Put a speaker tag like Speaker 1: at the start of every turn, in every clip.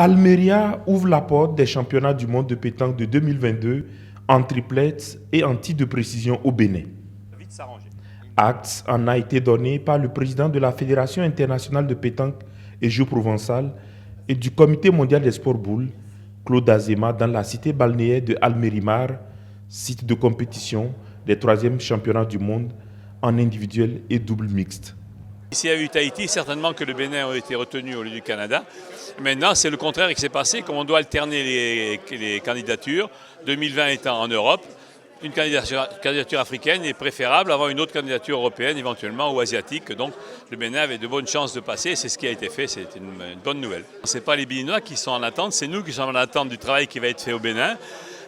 Speaker 1: Almeria ouvre la porte des championnats du monde de pétanque de 2022 en triplettes et en tir de précision au Bénin. Acte en a été donné par le président de la Fédération internationale de pétanque et jeux provençal et du Comité mondial des sports boules, Claude Azema, dans la cité balnéaire de Almerimar, site de compétition des 3e championnats du monde en individuel et double mixte.
Speaker 2: S'il y a eu Tahiti, certainement que le Bénin aurait été retenu au lieu du Canada. Maintenant, c'est le contraire qui s'est passé, comme on doit alterner les candidatures, 2020 étant en Europe, une candidature africaine est préférable avant une autre candidature européenne éventuellement ou asiatique. Donc le Bénin avait de bonnes chances de passer, c'est ce qui a été fait, c'est une bonne nouvelle. Ce n'est pas les Béninois qui sont en attente, c'est nous qui sommes en attente du travail qui va être fait au Bénin.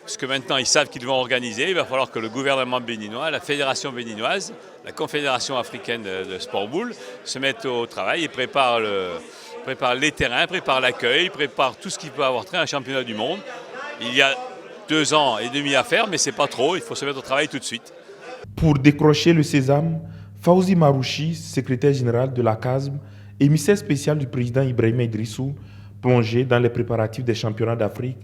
Speaker 2: Parce que maintenant ils savent qu'ils vont organiser, il va falloir que le gouvernement béninois, la fédération béninoise, la confédération africaine de sport boule se mettent au travail et préparent les terrains, préparent l'accueil, préparent tout ce qui peut avoir trait à un championnat du monde. Il y a 2 ans et demi à faire, mais c'est pas trop, il faut se mettre au travail tout de suite.
Speaker 1: Pour décrocher le sésame, Fawzi Marouchi, secrétaire général de la CASM, émissaire spécial du président Ibrahima Idrissou, plongé dans les préparatifs des championnats d'Afrique,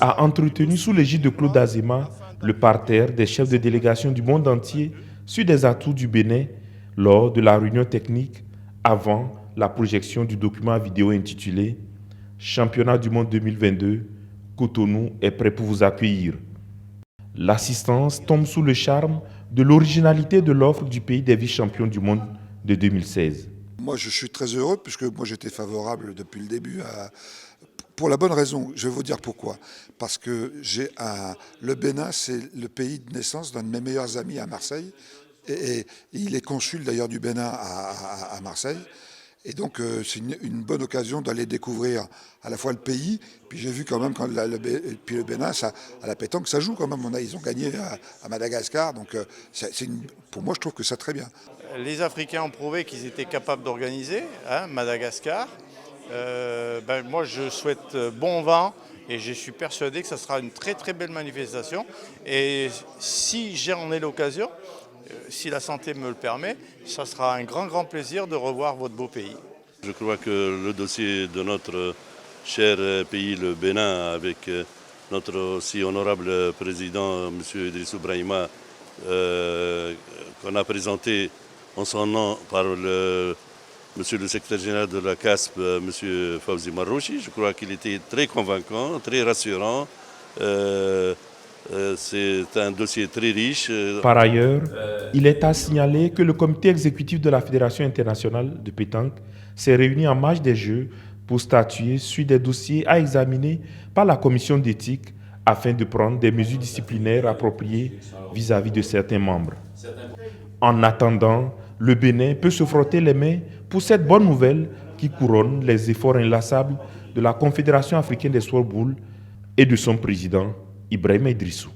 Speaker 1: a entretenu sous l'égide de Claude Azema le parterre des chefs de délégation du monde entier sur des atouts du Bénin lors de la réunion technique avant la projection du document vidéo intitulé « Championnat du monde 2022 ». Cotonou est prêt pour vous accueillir. L'assistance tombe sous le charme de l'originalité de l'offre du pays des vice-champions du monde de 2016.
Speaker 3: Moi, je suis très heureux puisque moi j'étais favorable depuis le début pour la bonne raison. Je vais vous dire pourquoi. Parce que le Bénin, c'est le pays de naissance d'un de mes meilleurs amis à Marseille. Et il est consul d'ailleurs du Bénin à Marseille. Et donc, c'est une bonne occasion d'aller découvrir à la fois le pays, puis j'ai vu quand même, puis le Bénin, à la pétanque, ça joue quand même. Ils ont gagné à Madagascar, donc pour moi, je trouve que c'est très bien.
Speaker 4: Les Africains ont prouvé qu'ils étaient capables d'organiser, Madagascar. Moi, je souhaite bon vent et je suis persuadé que ça sera une très très belle manifestation. Et si j'en ai l'occasion, si la santé me le permet, ça sera un grand plaisir de revoir votre beau pays.
Speaker 5: Je crois que le dossier de notre cher pays, le Bénin, avec notre aussi honorable président, M. Idrissou Brahima, qu'on a présenté en son nom par Monsieur le secrétaire général de la CASP, M. Fawzi Marouchi. Je crois qu'il était très convaincant, très rassurant. C'est un dossier très riche.
Speaker 1: Par ailleurs, il est à signaler que le comité exécutif de la Fédération internationale de pétanque s'est réuni en marge des Jeux pour statuer sur des dossiers à examiner par la commission d'éthique afin de prendre des mesures disciplinaires appropriées vis-à-vis de certains membres. En attendant, le Bénin peut se frotter les mains pour cette bonne nouvelle qui couronne les efforts inlassables de la Confédération africaine des sports boules et de son président, Ibrahima Idrissou.